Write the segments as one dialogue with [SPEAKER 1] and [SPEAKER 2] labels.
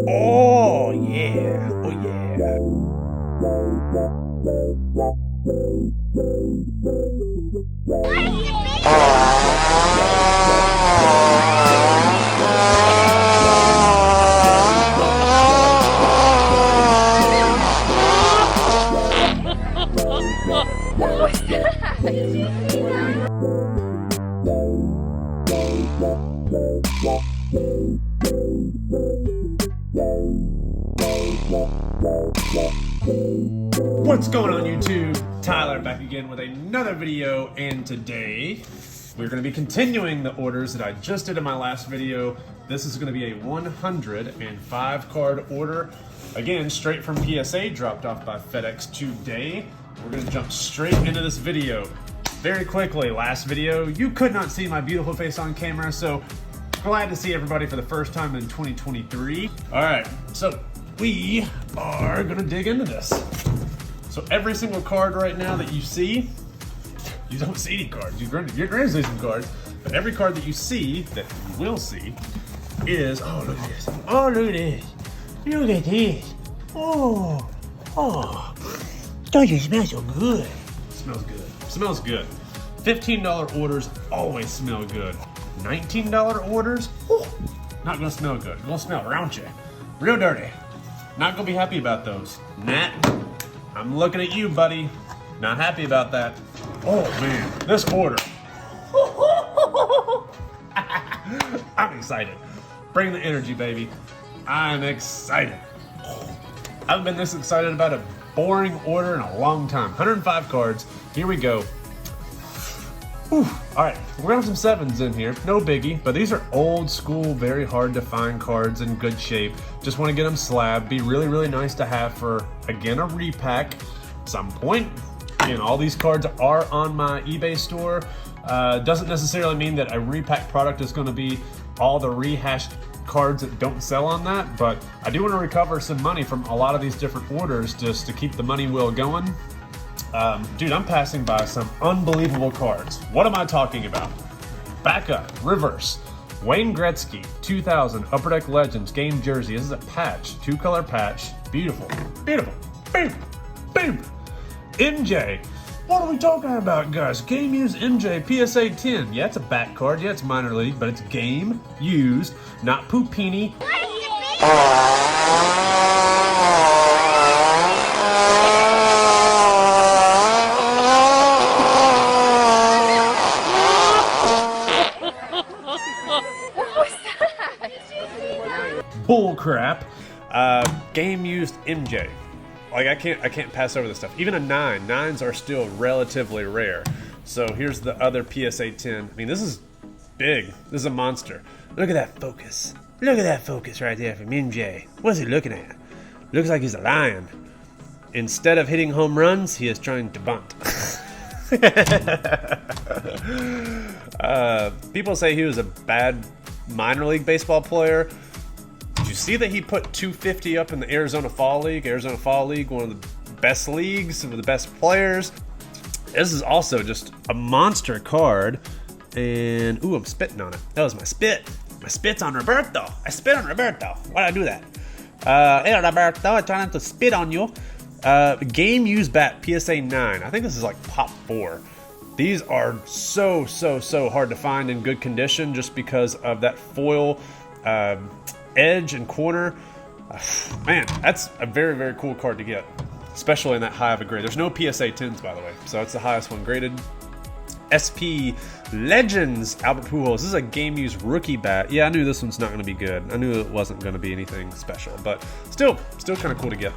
[SPEAKER 1] Oh yeah, oh yeah. What's going on YouTube? Tyler back again with another video, and today we're going to be continuing the orders that I just did in my last video. This is going to be a 105 card order. Again, straight from PSA, dropped off by FedEx today. We're going to jump straight into this video. Very quickly, last video, you could not see my beautiful face on camera, so glad to see everybody for the first time in 2023. All right, so we are gonna dig into this. So every single card right now that you see, you don't see any cards. You're going to see some cards, but every card that you see, that you will see, is, oh, look at this. Oh, look at this. Look at this. Oh, don't you smell so good? Smells good. Smells good. $15 orders always smell good. $19 orders, not gonna smell good. Gonna smell raunchy, real dirty. Not gonna be happy about those. Nat, I'm looking at you, buddy. Not happy about that. Oh man, this order. I'm excited. Bring the energy, baby. I'm excited. I haven't been this excited about a boring order in a long time. 105 cards. Here we go. Whew. All right, we're gonna have some sevens in here, no biggie, but these are old school, very hard to find cards in good shape. Just wanna get them slabbed. Be really, really nice to have for, again, a repack at some point. Again, all these cards are on my eBay store. Doesn't necessarily mean that a repack product is gonna be all the rehashed cards that don't sell on that, but I do wanna recover some money from a lot of these different orders just to keep the money wheel going. Dude, I'm passing by some unbelievable cards. What am I talking about? Back up, reverse. Wayne Gretzky, 2000 Upper Deck Legends game jersey. This is a patch, two-color patch. Beautiful, beautiful. Boom, boom. MJ. What are we talking about, guys? Game used MJ, PSA 10. Yeah, it's a back card. Yeah, it's minor league, but it's game used, not Pupini. Bull crap. Game used MJ. Like I can't pass over this stuff. Even a 9. 9s are still relatively rare. So here's the other PSA 10. I mean, this is big. This is a monster. Look at that focus. Look at that focus right there from MJ. What's he looking at? Looks like he's a lion. Instead of hitting home runs, he is trying to bunt. People say he was a bad minor league baseball player. Did you see that he put 250 up in the Arizona Fall League? Arizona Fall League, one of the best leagues, some of the best players. This is also just a monster card. And, ooh, I'm spitting on it. That was my spit. My spit's on Roberto. I spit on Roberto. Why'd I do that? Hey, Roberto, I try not to spit on you. Game used bat, PSA 9. I think this is like pop 4. These are so hard to find in good condition just because of that foil edge and corner. Man, that's a very cool card to get, especially in that high of a grade. There's no PSA 10s, by the way, so it's the highest one graded. SP Legends Albert Pujols. This is a game used rookie bat. Yeah, I knew this one's not going to be good. I knew it wasn't going to be anything special, but still kind of cool to get.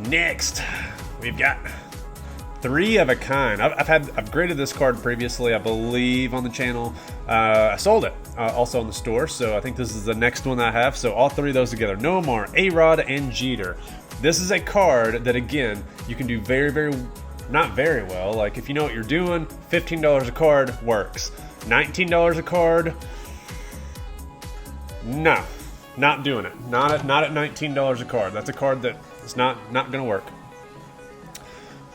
[SPEAKER 1] Next, we've got 3 of a kind. I've graded this card previously, I believe, on the channel. I sold it also in the store, so I think this is the next one I have. So all 3 of those together. Nomar, A-Rod, and Jeter. This is a card that, again, you can do not very well. Like, if you know what you're doing, $15 a card works. $19 a card, no, not doing it. Not at $19 a card. That's a card that is not gonna work.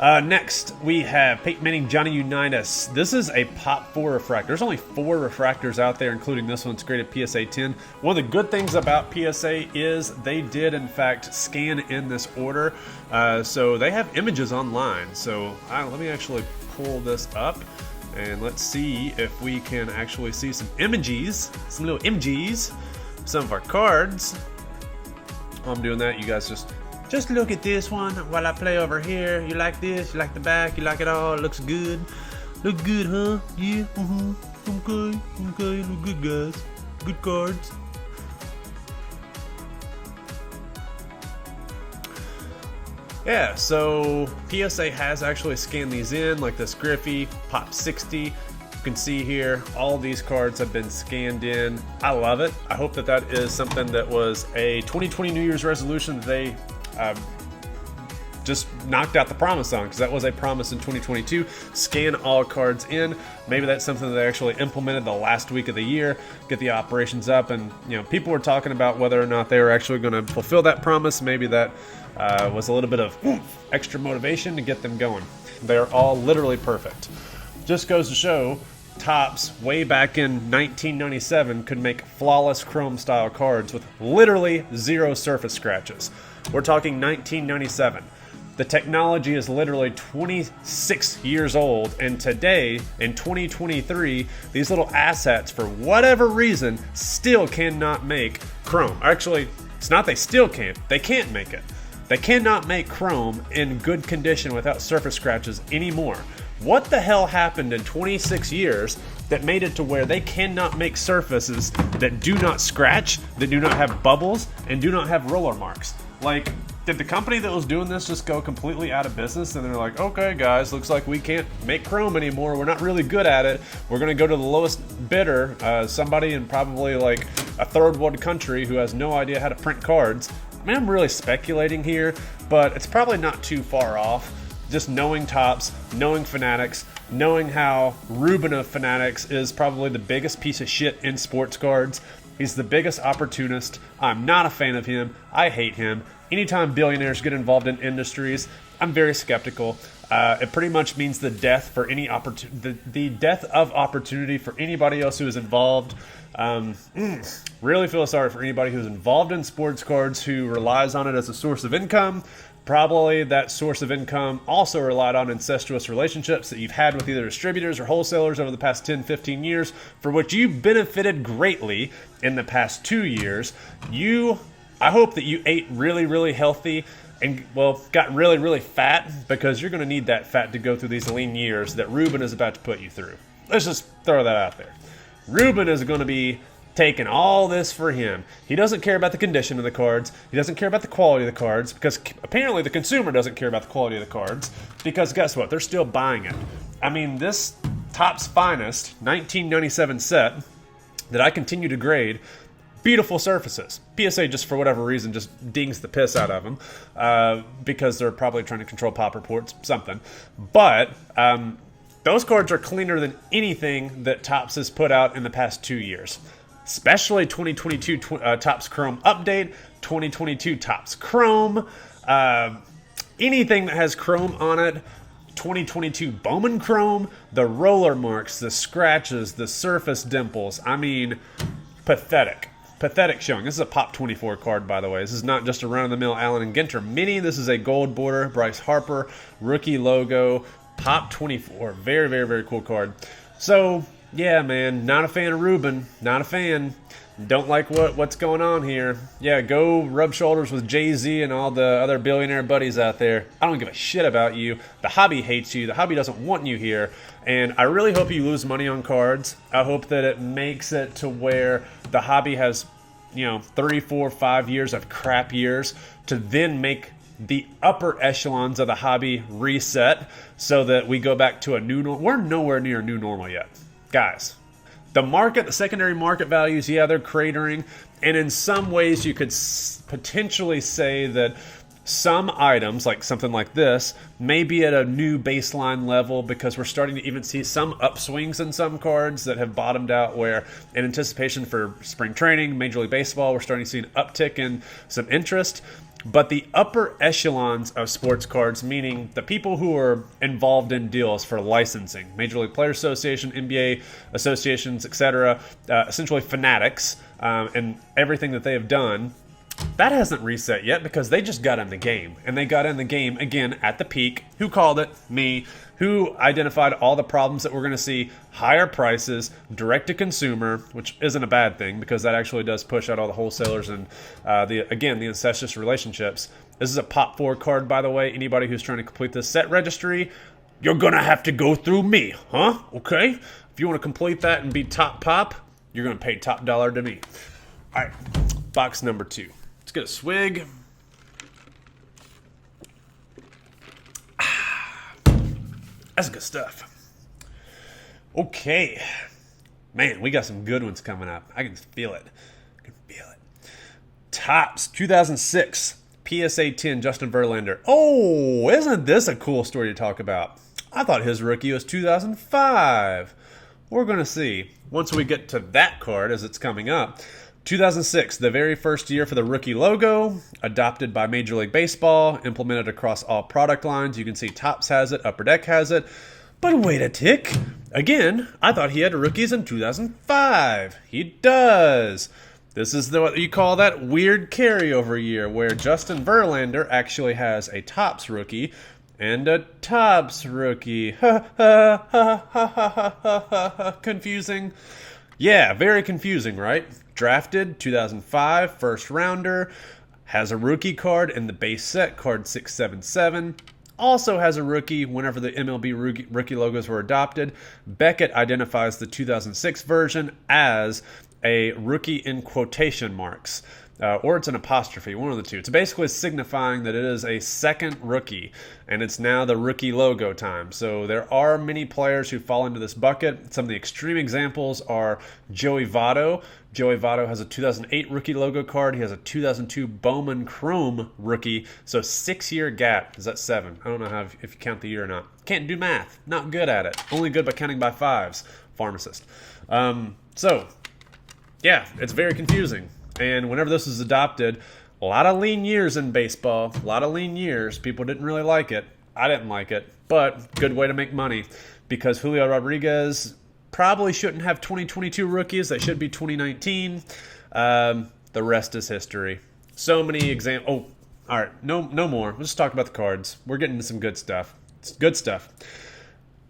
[SPEAKER 1] Next, we have Peyton Manning, Johnny Unitas. This is a Pop 4 refractor. There's only 4 refractors out there, including this one. It's graded PSA 10. One of the good things about PSA is they did, in fact, scan in this order. So they have images online. So let me actually pull this up, and let's see if we can actually see some images, some little images, some of our cards. While I'm doing that, you guys just look at this one while I play over here. You like this? You like the back? You like it all? It looks good. Look good, huh? Yeah. Okay. Look good, guys. Good cards. Yeah, so PSA has actually scanned these in, like this Griffey, Pop 60. You can see here, all these cards have been scanned in. I love it. I hope that is something that was a 2020 New Year's resolution that they just knocked out the promise on, because that was a promise in 2022. Scan all cards in. Maybe that's something that they actually implemented the last week of the year, get the operations up, and people were talking about whether or not they were actually going to fulfill that promise. Maybe that was a little bit of extra motivation to get them going. They're all literally perfect. Just goes to show, Topps way back in 1997 could make flawless chrome style cards with literally 0 surface scratches. We're talking 1997. The technology is literally 26 years old, and today, in 2023, these little assets, for whatever reason, still cannot make chrome. Actually, it's not they still can't, they can't make it. They cannot make chrome in good condition without surface scratches anymore. What the hell happened in 26 years that made it to where they cannot make surfaces that do not scratch, that do not have bubbles, and do not have roller marks? Like, did the company that was doing this just go completely out of business, and they're like, okay guys, looks like we can't make chrome anymore, we're not really good at it, we're going to go to the lowest bidder, somebody in probably like a third world country who has no idea how to print cards? I mean, I'm really speculating here, but it's probably not too far off. Just knowing Topps, knowing Fanatics, knowing how Ruben of Fanatics is probably the biggest piece of shit in sports cards. He's the biggest opportunist. I'm not a fan of him. I hate him. Anytime billionaires get involved in industries, I'm very skeptical. It pretty much means the death for any the death of opportunity for anybody else who is involved. Really feel sorry for anybody who's involved in sports cards who relies on it as a source of income. Probably that source of income also relied on incestuous relationships that you've had with either distributors or wholesalers over the past 10, 15 years, for which you benefited greatly in the past 2 years. I hope that you ate really, really healthy and, well, got really, really fat, because you're going to need that fat to go through these lean years that Ruben is about to put you through. Let's just throw that out there. Ruben is going to be taking all this for him. He doesn't care about the condition of the cards. He doesn't care about the quality of the cards, because apparently the consumer doesn't care about the quality of the cards, because guess what? They're still buying it. I mean, this Topps Finest 1997 set that I continue to grade, beautiful surfaces. PSA, just for whatever reason, just dings the piss out of them, because they're probably trying to control pop reports, something. But those cards are cleaner than anything that Topps has put out in the past 2 years. Especially 2022 Topps Chrome Update, 2022 Topps Chrome, anything that has Chrome on it, 2022 Bowman Chrome, the roller marks, the scratches, the surface dimples. I mean, pathetic. Pathetic showing. This is a Pop 24 card, by the way. This is not just a run-of-the-mill Allen and Ginter mini. This is a gold border, Bryce Harper, rookie logo, Pop 24. Very, very, very cool card. So, yeah, man, not a fan of Ruben. Not a fan. Don't like what's going on here. Yeah, go rub shoulders with Jay-Z and all the other billionaire buddies out there. I don't give a shit about you. The hobby hates you. The hobby doesn't want you here. And I really hope you lose money on cards. I hope that it makes it to where the hobby has, 3, 4, 5 years of crap years to then make the upper echelons of the hobby reset so that we go back to a new normal. We're nowhere near a new normal yet. Guys, the secondary market values, yeah, they're cratering. And in some ways, you could potentially say that some items, like something like this, may be at a new baseline level, because we're starting to even see some upswings in some cards that have bottomed out, where in anticipation for spring training, Major League Baseball, we're starting to see an uptick in some interest. But the upper echelons of sports cards, meaning the people who are involved in deals for licensing, Major League Players Association, NBA associations, etc., essentially fanatics, and everything that they have done, that hasn't reset yet because they just got in the game. And they got in the game, again, at the peak. Who called it? Me. Who identified all the problems that we're going to see? Higher prices, direct-to-consumer, which isn't a bad thing because that actually does push out all the wholesalers and, the incestuous relationships. This is a Pop 4 card, by the way. Anybody who's trying to complete this set registry, you're going to have to go through me, huh? Okay? If you want to complete that and be top pop, you're going to pay top dollar to me. All right, box number 2. Let's get a swig. That's good stuff. Okay. Man, we got some good ones coming up. I can feel it. Topps 2006 PSA 10 Justin Verlander. Oh, isn't this a cool story to talk about? I thought his rookie was 2005. We're going to see once we get to that card as it's coming up. 2006, the very first year for the rookie logo, adopted by Major League Baseball, implemented across all product lines. You can see Topps has it, Upper Deck has it. But wait a tick. Again, I thought he had rookies in 2005. He does. This is what you call that weird carryover year where Justin Verlander actually has a Topps rookie and a Topps rookie. Confusing. Yeah, very confusing, right? Drafted 2005, first rounder, has a rookie card in the base set, card 677. Also has a rookie whenever the MLB rookie logos were adopted. Beckett identifies the 2006 version as a rookie in quotation marks. Or it's an apostrophe, one of the two. It's basically signifying that it is a second rookie, and it's now the rookie logo time. So there are many players who fall into this bucket. Some of the extreme examples are Joey Votto. Joey Votto has a 2008 rookie logo card. He has a 2002 Bowman Chrome rookie. So 6-year gap. Is that 7? I don't know if you count the year or not. Can't do math. Not good at it. Only good by counting by fives. Pharmacist. So, yeah, it's very confusing. And whenever this was adopted, a lot of lean years in baseball, a lot of lean years. People didn't really like it. I didn't like it, but good way to make money because Julio Rodriguez probably shouldn't have 2022 rookies. They should be 2019. The rest is history. So many examples. Oh, all right. No more. Let's just talk about the cards. We're getting into some good stuff. It's good stuff.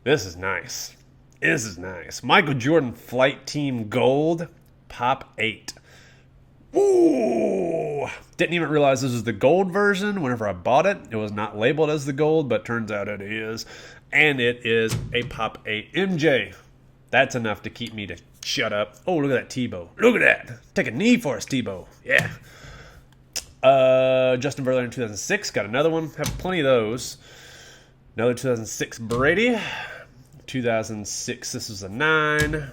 [SPEAKER 1] This is nice. Michael Jordan Flight Team Gold, Pop 8. Ooh! Didn't even realize this was the gold version. Whenever I bought it, it was not labeled as the gold, but turns out it is. And it is a Pop 8 MJ. That's enough to keep me to shut up. Oh, look at that Tebow. Look at that. Take a knee for us, Tebow. Yeah. Justin Verlander in 2006. Got another one. Have plenty of those. Another 2006 Brady. 2006. This is a 9.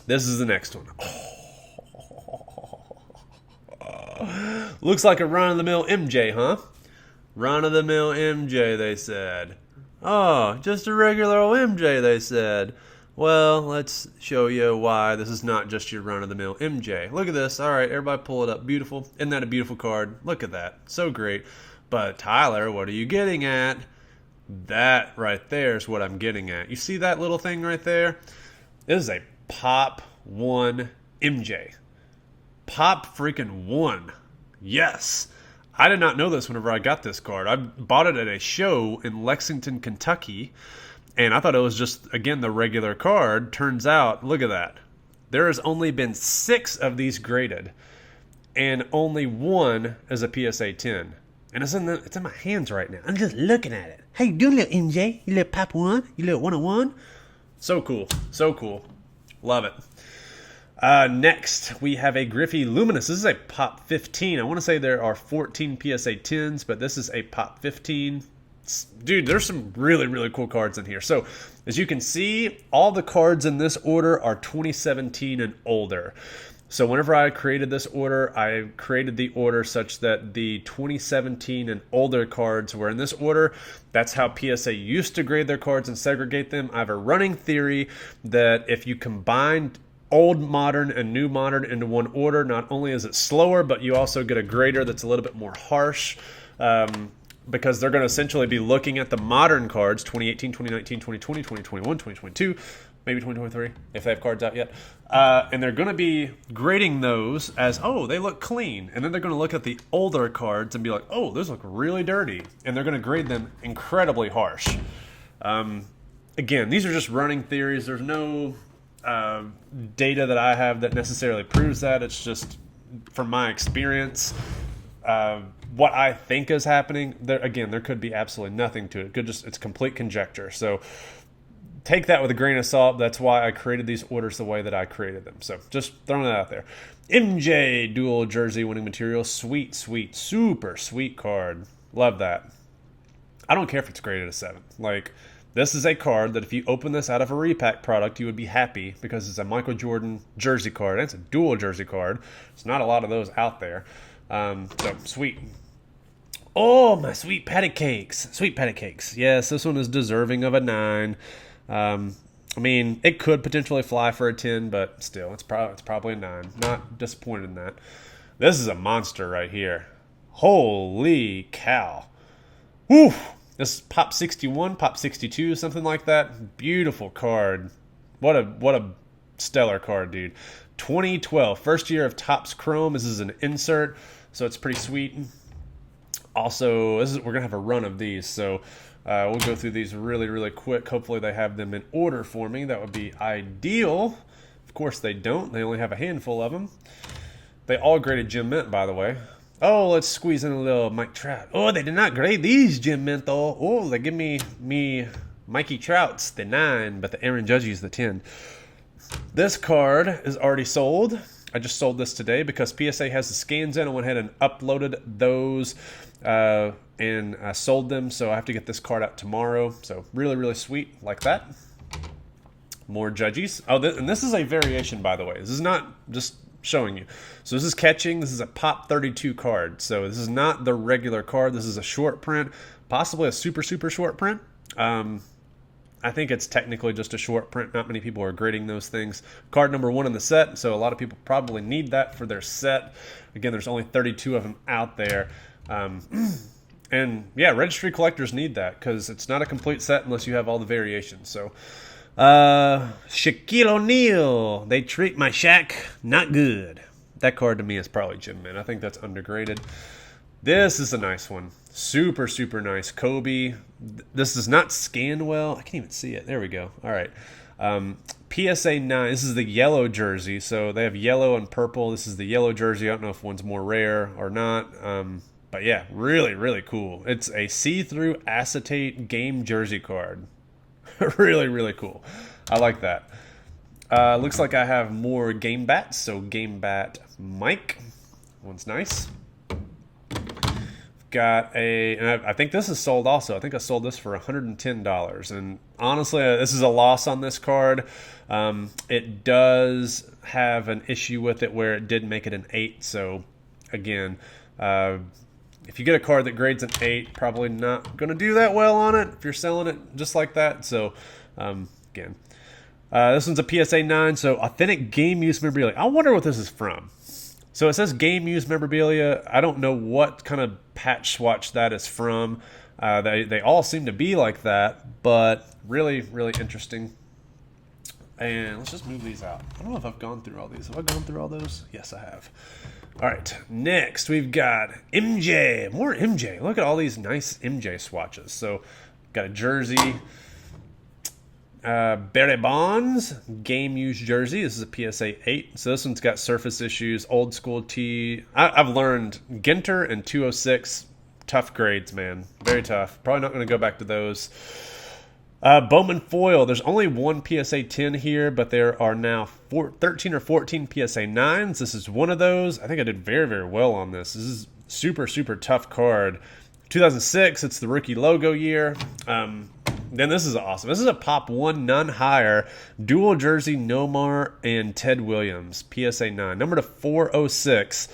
[SPEAKER 1] This is the next one. Looks like a run-of-the-mill MJ, huh? Run-of-the-mill MJ, they said. Oh, just a regular old MJ, they said. Well, let's show you why this is not just your run-of-the-mill MJ. Look at this. All right, everybody pull it up. Beautiful. Isn't that a beautiful card? Look at that. So great. But, Tyler, what are you getting at? That right there is what I'm getting at. You see that little thing right there? This is a Pop 1 MJ. Pop freaking 1. Yes. I did not know this whenever I got this card. I bought it at a show in Lexington, Kentucky, and I thought it was just, again, the regular card. Turns out, look at that. There has only been 6 of these graded, and only 1 is a PSA 10. And it's in my hands right now. I'm just looking at it. How you doing, little MJ? You little Pop 1? You little 101? So cool. So cool. Love it. Next, we have a Griffey Luminous. This is a Pop 15. I want to say there are 14 PSA 10s, but this is a Pop 15. Dude, there's some really, really cool cards in here. So, as you can see, all the cards in this order are 2017 and older. So whenever I created this order, I created the order such that the 2017 and older cards were in this order. That's how PSA used to grade their cards and segregate them. I have a running theory that if you combine old modern and new modern into one order. Not only is it slower, but you also get a grader that's a little bit more harsh, because they're going to essentially be looking at the modern cards, 2018, 2019, 2020, 2021, 2022, maybe 2023, if they have cards out yet. And they're going to be grading those as, oh, they look clean. And then they're going to look at the older cards and be like, oh, those look really dirty. And they're going to grade them incredibly harsh. Again, these are just running theories. There's no data that I have that necessarily proves that. It's just from my experience, what I think is happening. There could be absolutely nothing to it. It's complete conjecture. So take that with a grain of salt. That's why I created these orders the way that I created them. So just throwing that out there. MJ dual jersey winning material. Sweet, sweet, super sweet card. Love that. I don't care if it's graded a 7. Like, this is a card that if you open this out of a repack product, you would be happy because it's a Michael Jordan jersey card. And it's a dual jersey card. There's not a lot of those out there. So sweet. Oh, my sweet patty cakes. Sweet patty cakes. Yes, this one is deserving of a 9. I mean, it could potentially fly for a 10, but still, it's probably a 9. Not disappointed in that. This is a monster right here. Holy cow. Woo! This is Pop 61, Pop 62, something like that. Beautiful card. What a stellar card, dude. 2012, first year of Topps Chrome. This is an insert, so it's pretty sweet. Also, we're going to have a run of these, so we'll go through these really, really quick. Hopefully they have them in order for me. That would be ideal. Of course they don't. They only have a handful of them. They all graded Gem Mint, by the way. Oh, let's squeeze in a little Mike Trout. Oh, they did not grade these Gem Mint, though. Oh, they give me Mikey Trout's the 9, but the Aaron Judge's the 10. This card is already sold. I just sold this today because PSA has the scans in. I went ahead and uploaded those and sold them, so I have to get this card out tomorrow. So really, really sweet like that. More Judges. Oh, and this is a variation, by the way. This is not just showing you. So this is catching. This is a Pop 32 card. So this is not the regular card. This is a short print, possibly a super, super short print. I think it's technically just a short print. Not many people are grading those things. Card number 1 in the set, so a lot of people probably need that for their set. Again, there's only 32 of them out there. And yeah, registry collectors need that because it's not a complete set unless you have all the variations. So Shaquille O'Neal, they treat my Shaq not good. That card to me is probably Gem Mint. I think that's undergraded. This is a nice one. Super, super nice. Kobe. This does not scan well. I can't even see it. There we go. All right. PSA 9. This is the yellow jersey. So they have yellow and purple. This is the yellow jersey. I don't know if one's more rare or not. But yeah, really, really cool. It's a see-through acetate game jersey card. Really, really cool. I like that. Looks like I have more Game Bats. So Game Bat Mike. One's nice. Got and I think this is sold also. I think I sold this for $110. And honestly, this is a loss on this card. It does have an issue with it where it did make it an 8. So again, if you get a card that grades an 8, probably not going to do that well on it if you're selling it just like that. So again, this one's a PSA 9. So authentic game use memorabilia. I wonder what this is from. So it says game use memorabilia. I don't know what kind of patch swatch that is from. They all seem to be like that, but really, really interesting. And let's just move these out. I don't know if I've gone through all these. Have I gone through all those? Yes, I have. All right, next we've got MJ. More MJ. Look at all these nice MJ swatches. So got a jersey. Barry Bonds, game use jersey. This is a PSA 8. So this one's got surface issues, old school tee. I've learned Ginter and 206, tough grades, man. Very tough. Probably not going to go back to those. Bowman foil. There's only one PSA 10 here, but there are now 13 or 14 PSA 9s. This is one of those. I think I did very, very well on this. This is super, super tough card. 2006, it's the rookie logo year. Then this is awesome. This is a Pop 1, none higher. Dual jersey, Nomar and Ted Williams. PSA 9. Number to 406.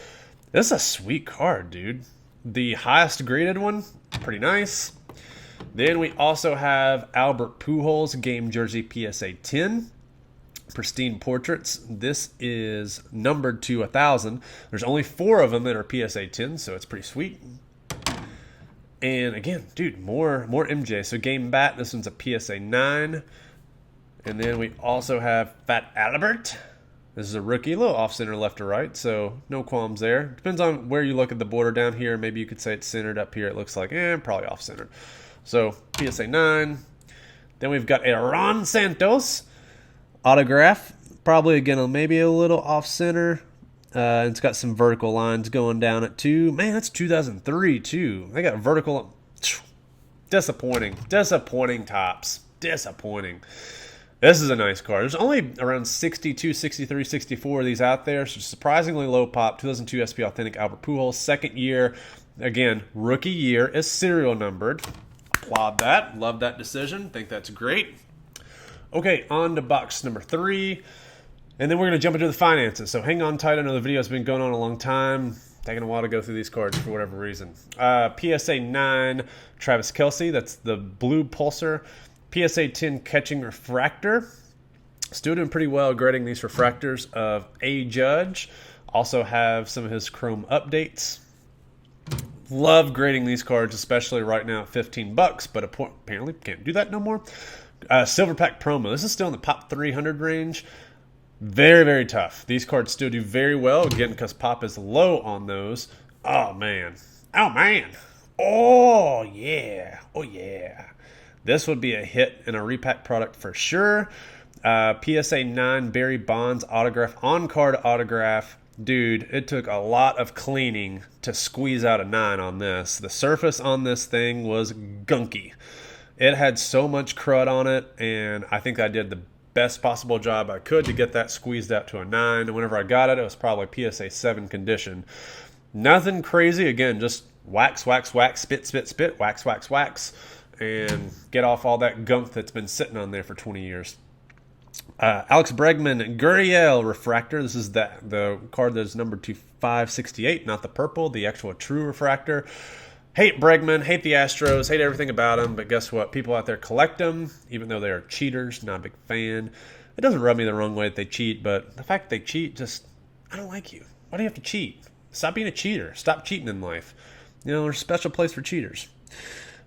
[SPEAKER 1] This is a sweet card, dude. The highest graded one. Pretty nice. Then we also have Albert Pujols, game jersey PSA 10. Pristine Portraits. This is numbered to 1,000. There's only 4 of them that are PSA 10, so it's pretty sweet. And again, dude, more MJ. So Game Bat, this one's a PSA 9. And then we also have Fat Albert. This is a rookie, a little off-center left to right, so no qualms there. Depends on where you look at the border down here. Maybe you could say it's centered. Up here it looks like, probably off-center. So PSA 9. Then we've got a Ron Santos autograph. Probably, again, maybe a little off-center. It's got some vertical lines going down it too. Man, that's 2003 too. They got vertical. Disappointing. Disappointing tops. Disappointing. This is a nice card. There's only around 62, 63, 64 of these out there. So surprisingly low pop. 2002 SP Authentic Albert Pujols. Second year. Again, rookie year is serial numbered. Applaud that. Love that decision. Think that's great. Okay, on to box number 3. And then we're going to jump into the finances. So hang on tight. I know the video's been going on a long time. Taking a while to go through these cards for whatever reason. PSA 9, Travis Kelce. That's the blue pulsar. PSA 10 Catching Refractor. Still doing pretty well grading these refractors of A. Judge. Also have some of his Chrome updates. Love grading these cards, especially right now at $15, but apparently can't do that no more. Silver Pack Promo. This is still in the Pop 300 range. Very, very tough. These cards still do very well, again, because Pop is low on those. Oh, man. Oh, man. Oh, yeah. Oh, yeah. This would be a hit in a repack product for sure. PSA 9 Barry Bonds autograph, on-card autograph. Dude, it took a lot of cleaning to squeeze out a 9 on this. The surface on this thing was gunky. It had so much crud on it, and I think I did the best possible job I could to get that squeezed out to a 9. And whenever I got it, it was probably PSA 7 condition. Nothing crazy. Again, just wax, wax, wax, spit, spit, spit, wax, wax, wax, and get off all that gunk that's been sitting on there for 20 years. Alex Bregman Gurriel Refractor. This is the card that's numbered to 568, not the purple, the actual true refractor. Hate Bregman, hate the Astros, hate everything about them, but guess what? People out there collect them, even though they are cheaters. Not a big fan. It doesn't rub me the wrong way that they cheat, but the fact that they cheat, I don't like you. Why do you have to cheat? Stop being a cheater. Stop cheating in life. You know, there's a special place for cheaters.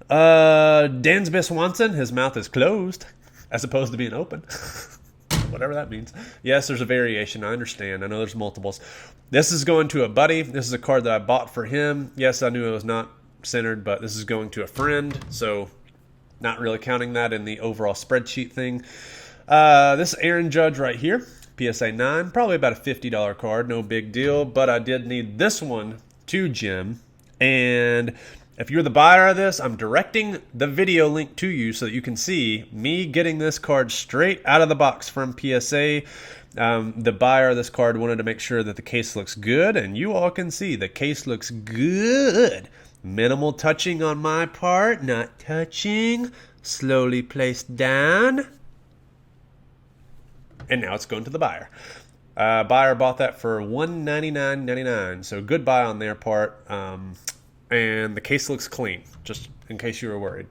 [SPEAKER 1] Dansby Swanson, his mouth is closed, as opposed to being open. Whatever that means. Yes, there's a variation. I understand. I know there's multiples. This is going to a buddy. This is a card that I bought for him. Yes, I knew it was not centered, but this is going to a friend, so not really counting that in the overall spreadsheet thing. This Aaron Judge right here, PSA 9, probably about a $50 card, no big deal, but I did need this one to Jim, and if you're the buyer of this, I'm directing the video link to you so that you can see me getting this card straight out of the box from PSA. The buyer of this card wanted to make sure that the case looks good, and you all can see the case looks good. Minimal touching on my part, not touching. Slowly placed down. And now it's going to the buyer. Buyer bought that for $199.99, so good buy on their part. And the case looks clean, just in case you were worried.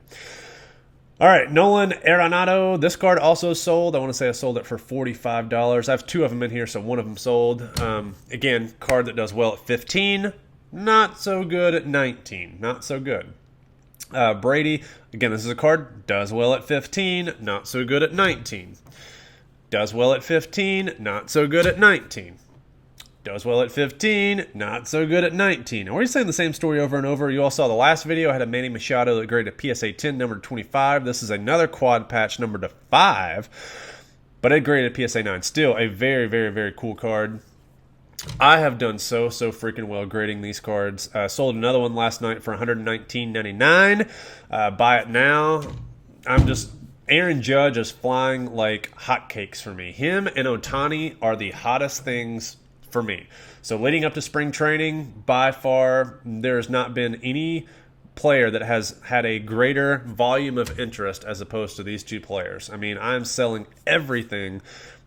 [SPEAKER 1] All right, Nolan Arenado. This card also sold. I want to say I sold it for $45. I have 2 of them in here, so one of them sold. Again, card that does well at 15. Not so good at 19. Not so good. Brady, again, this is a card, does well at 15, not so good at 19. Does well at 15, not so good at 19. Does well at 15, not so good at 19. And we're saying the same story over and over. You all saw the last video. I had a Manny Machado that graded a PSA 10, number 25. This is another quad patch, number 5. But it graded a PSA 9. Still a very, very, very cool card. I have done so freaking well grading these cards. Sold another one last night for $119.99. Buy it now. Aaron Judge is flying like hotcakes for me. Him and Ohtani are the hottest things for me. So leading up to spring training, by far, there's not been any player that has had a greater volume of interest as opposed to these 2 players. I mean, I'm selling everything.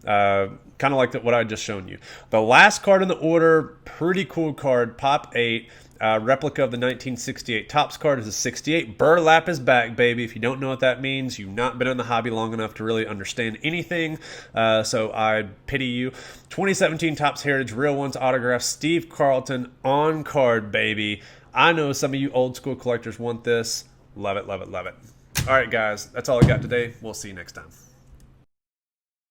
[SPEAKER 1] Kind of like what I just shown you. The last card in the order, pretty cool card, Pop 8. Replica of the 1968 Topps card is a 68. Burlap is back, baby. If you don't know what that means, you've not been in the hobby long enough to really understand anything. So I pity you. 2017 Topps Heritage Real Ones autograph, Steve Carlton on card, baby. I know some of you old school collectors want this. Love it, love it, love it. All right, guys, that's all I got today. We'll see you next time.